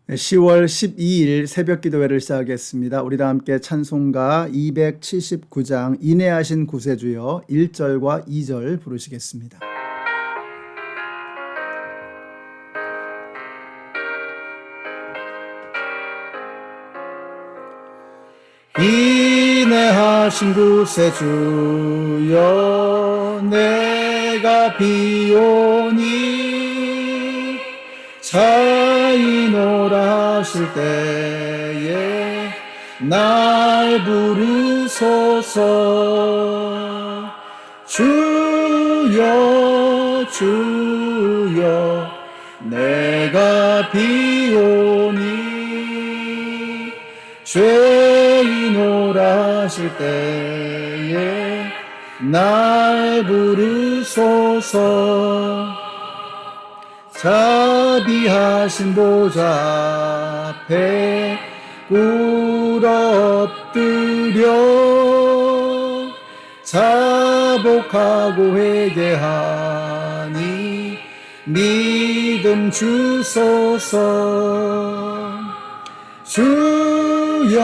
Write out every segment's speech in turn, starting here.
10월 12일 새벽 기도회를 시작하겠습니다. 우리 다 함께 찬송가 279장 인내하신 구세주여 1절과 2절 부르시겠습니다. 인내하신 구세주여 내가 비오니 자이노라 하실 때에 날 부르소서. 주여 주여 내가 비오니 죄이노라 하실 때에 날 부르소서. 자비하신 보좌 앞에 꿇어 엎드려 자복하고 회개하니 믿음 주소서. 주여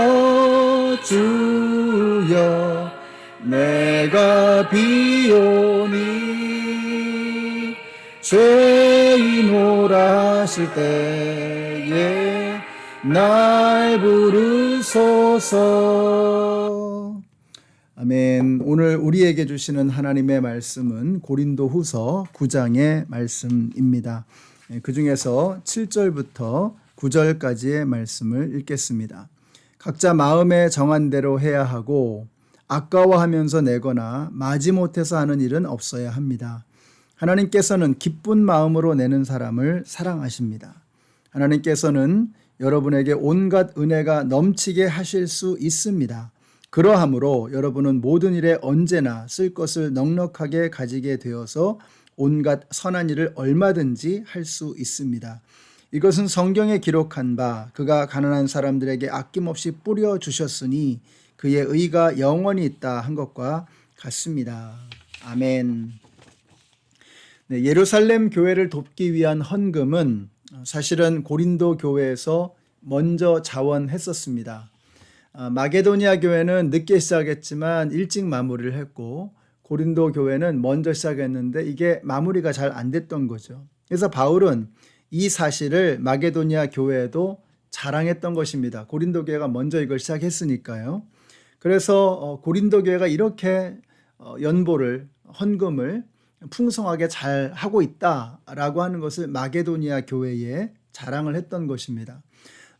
주여 내가 비오니 죄이노라 하실 때에 날 부르소서. 아멘. 오늘 우리에게 주시는 하나님의 말씀은 고린도후서 9장의 말씀입니다. 그 중에서 7절부터 9절까지의 말씀을 읽겠습니다. 각자 마음에 정한 대로 해야 하고 아까워하면서 내거나 마지못해서 하는 일은 없어야 합니다. 하나님께서는 기쁜 마음으로 내는 사람을 사랑하십니다. 하나님께서는 여러분에게 온갖 은혜가 넘치게 하실 수 있습니다. 그러하므로 여러분은 모든 일에 언제나 쓸 것을 넉넉하게 가지게 되어서 온갖 선한 일을 얼마든지 할 수 있습니다. 이것은 성경에 기록한 바 그가 가난한 사람들에게 아낌없이 뿌려주셨으니 그의 의가 영원히 있다 한 것과 같습니다. 아멘. 네, 예루살렘 교회를 돕기 위한 헌금은 사실은 고린도 교회에서 먼저 자원했었습니다. 마게도니아 교회는 늦게 시작했지만 일찍 마무리를 했고 고린도 교회는 먼저 시작했는데 이게 마무리가 잘 안 됐던 거죠. 그래서 바울은 이 사실을 마게도니아 교회에도 자랑했던 것입니다. 고린도 교회가 먼저 이걸 시작했으니까요. 그래서 고린도 교회가 이렇게 연보를 헌금을 풍성하게 잘 하고 있다라고 하는 것을 마게도니아 교회에 자랑을 했던 것입니다.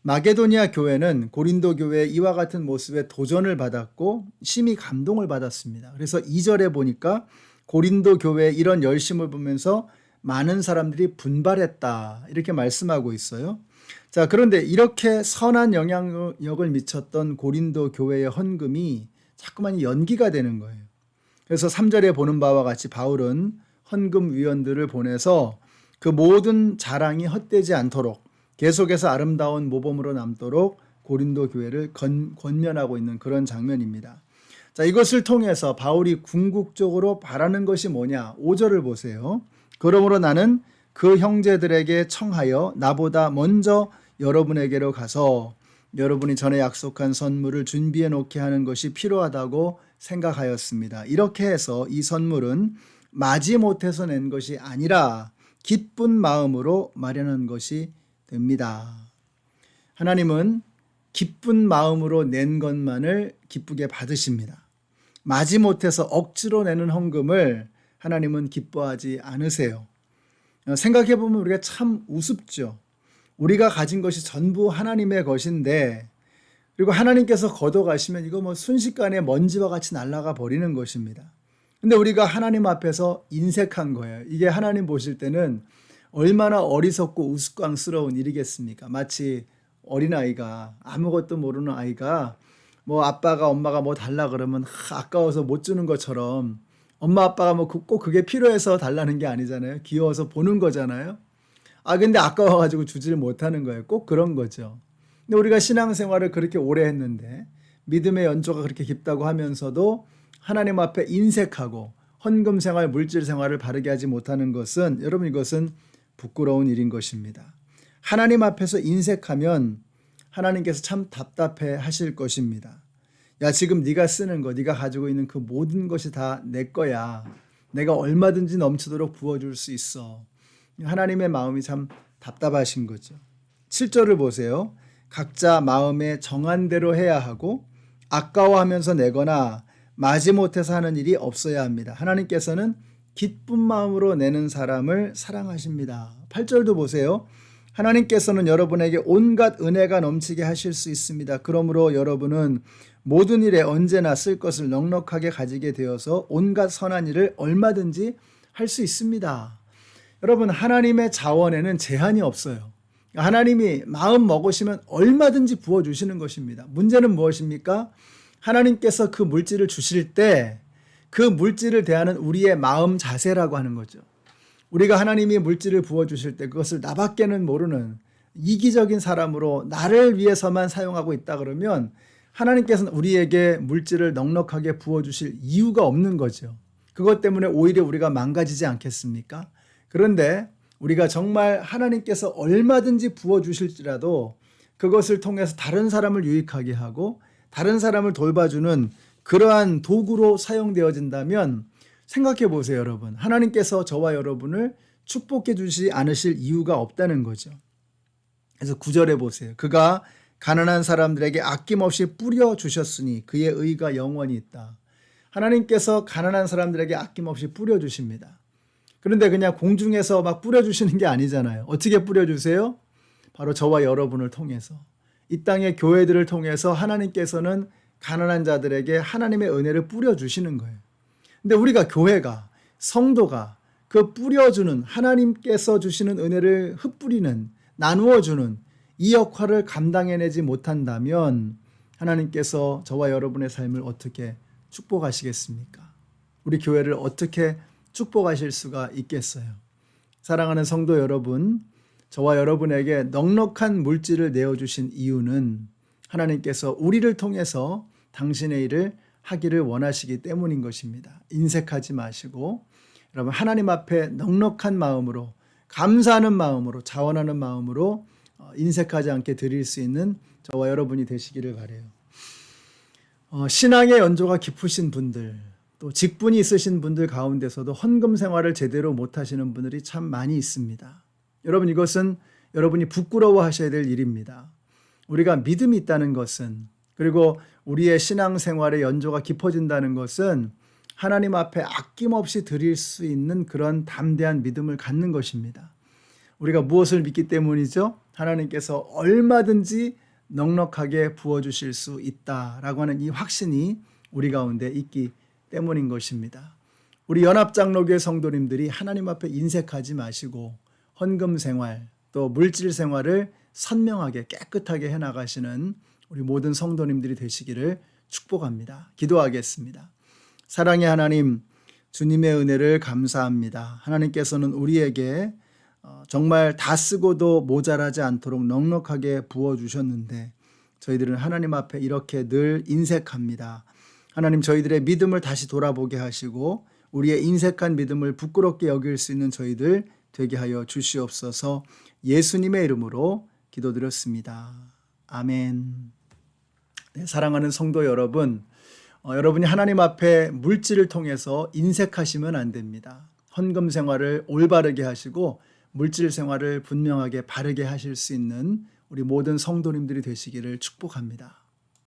마게도니아 교회는 고린도 교회의 이와 같은 모습에 도전을 받았고 심히 감동을 받았습니다. 그래서 2절에 보니까 고린도 교회의 이런 열심을 보면서 많은 사람들이 분발했다 이렇게 말씀하고 있어요. 자, 그런데 이렇게 선한 영향력을 미쳤던 고린도 교회의 헌금이 자꾸만 연기가 되는 거예요. 그래서 3절에 보는 바와 같이 바울은 헌금위원들을 보내서 그 모든 자랑이 헛되지 않도록 계속해서 아름다운 모범으로 남도록 고린도 교회를 권면하고 있는 그런 장면입니다. 자, 이것을 통해서 바울이 궁극적으로 바라는 것이 뭐냐? 5절을 보세요. 그러므로 나는 그 형제들에게 청하여 나보다 먼저 여러분에게로 가서 여러분이 전에 약속한 선물을 준비해 놓게 하는 것이 필요하다고 생각하였습니다. 이렇게 해서 이 선물은 마지못해서 낸 것이 아니라 기쁜 마음으로 마련한 것이 됩니다. 하나님은 기쁜 마음으로 낸 것만을 기쁘게 받으십니다. 마지못해서 억지로 내는 헌금을 하나님은 기뻐하지 않으세요. 생각해보면 우리가 참 우습죠. 우리가 가진 것이 전부 하나님의 것인데 그리고 하나님께서 걷어가시면 이거 뭐 순식간에 먼지와 같이 날아가 버리는 것입니다. 근데 우리가 하나님 앞에서 인색한 거예요. 이게 하나님 보실 때는 얼마나 어리석고 우스꽝스러운 일이겠습니까? 마치 어린아이가 아무것도 모르는 아이가 뭐 아빠가 엄마가 뭐 달라 그러면 아까워서 못 주는 것처럼 엄마 아빠가 뭐 꼭 그게 필요해서 달라는 게 아니잖아요. 귀여워서 보는 거잖아요. 근데 아까워가지고 주지를 못하는 거예요. 꼭 그런 거죠. 근데 우리가 신앙생활을 그렇게 오래 했는데 믿음의 연조가 그렇게 깊다고 하면서도 하나님 앞에 인색하고 헌금 생활, 물질 생활을 바르게 하지 못하는 것은 여러분 이것은 부끄러운 일인 것입니다. 하나님 앞에서 인색하면 하나님께서 참 답답해 하실 것입니다. 야, 지금 네가 쓰는 거, 네가 가지고 있는 그 모든 것이 다 내 거야. 내가 얼마든지 넘치도록 부어줄 수 있어. 하나님의 마음이 참 답답하신 거죠. 7절을 보세요. 각자 마음에 정한 대로 해야 하고 아까워하면서 내거나 마지못해서 하는 일이 없어야 합니다. 하나님께서는 기쁜 마음으로 내는 사람을 사랑하십니다. 8절도 보세요. 하나님께서는 여러분에게 온갖 은혜가 넘치게 하실 수 있습니다. 그러므로 여러분은 모든 일에 언제나 쓸 것을 넉넉하게 가지게 되어서 온갖 선한 일을 얼마든지 할 수 있습니다. 여러분, 하나님의 자원에는 제한이 없어요. 하나님이 마음 먹으시면 얼마든지 부어주시는 것입니다. 문제는 무엇입니까? 하나님께서 그 물질을 주실 때 그 물질을 대하는 우리의 마음 자세라고 하는 거죠. 우리가 하나님이 물질을 부어주실 때 그것을 나밖에는 모르는 이기적인 사람으로 나를 위해서만 사용하고 있다 그러면 하나님께서는 우리에게 물질을 넉넉하게 부어주실 이유가 없는 거죠. 그것 때문에 오히려 우리가 망가지지 않겠습니까? 그런데 우리가 정말 하나님께서 얼마든지 부어주실지라도 그것을 통해서 다른 사람을 유익하게 하고 다른 사람을 돌봐주는 그러한 도구로 사용되어진다면 생각해 보세요, 여러분. 하나님께서 저와 여러분을 축복해 주시지 않으실 이유가 없다는 거죠. 그래서 9절에 보세요. 그가 가난한 사람들에게 아낌없이 뿌려 주셨으니 그의 의가 영원히 있다. 하나님께서 가난한 사람들에게 아낌없이 뿌려 주십니다. 그런데 그냥 공중에서 막 뿌려 주시는 게 아니잖아요. 어떻게 뿌려 주세요? 바로 저와 여러분을 통해서, 이 땅의 교회들을 통해서 하나님께서는 가난한 자들에게 하나님의 은혜를 뿌려 주시는 거예요. 근데 우리가 교회가, 성도가 그 뿌려주는, 하나님께서 주시는 은혜를 흩뿌리는, 나누어주는 이 역할을 감당해내지 못한다면 하나님께서 저와 여러분의 삶을 어떻게 축복하시겠습니까? 우리 교회를 어떻게 축복하실 수가 있겠어요? 사랑하는 성도 여러분, 저와 여러분에게 넉넉한 물질을 내어주신 이유는 하나님께서 우리를 통해서 당신의 일을 하기를 원하시기 때문인 것입니다. 인색하지 마시고 여러분, 하나님 앞에 넉넉한 마음으로, 감사하는 마음으로, 자원하는 마음으로 인색하지 않게 드릴 수 있는 저와 여러분이 되시기를 바라요. 신앙의 연조가 깊으신 분들, 또 직분이 있으신 분들 가운데서도 헌금 생활을 제대로 못하시는 분들이 참 많이 있습니다. 여러분, 이것은 여러분이 부끄러워하셔야 될 일입니다. 우리가 믿음이 있다는 것은, 그리고 우리의 신앙생활의 연조가 깊어진다는 것은 하나님 앞에 아낌없이 드릴 수 있는 그런 담대한 믿음을 갖는 것입니다. 우리가 무엇을 믿기 때문이죠? 하나님께서 얼마든지 넉넉하게 부어주실 수 있다라고 하는 이 확신이 우리 가운데 있기 때문인 것입니다. 우리 연합장로교회 성도님들이 하나님 앞에 인색하지 마시고 헌금 생활, 또 물질 생활을 선명하게 깨끗하게 해나가시는 우리 모든 성도님들이 되시기를 축복합니다. 기도하겠습니다. 사랑의 하나님, 주님의 은혜를 감사합니다. 하나님께서는 우리에게 정말 다 쓰고도 모자라지 않도록 넉넉하게 부어주셨는데 저희들은 하나님 앞에 이렇게 늘 인색합니다. 하나님, 저희들의 믿음을 다시 돌아보게 하시고 우리의 인색한 믿음을 부끄럽게 여길 수 있는 저희들 되게 하여 주시옵소서. 예수님의 이름으로 기도드렸습니다. 아멘. 네, 사랑하는 성도 여러분, 여러분이 하나님 앞에 물질을 통해서 인색하시면 안 됩니다. 헌금 생활을 올바르게 하시고 물질 생활을 분명하게 바르게 하실 수 있는 우리 모든 성도님들이 되시기를 축복합니다.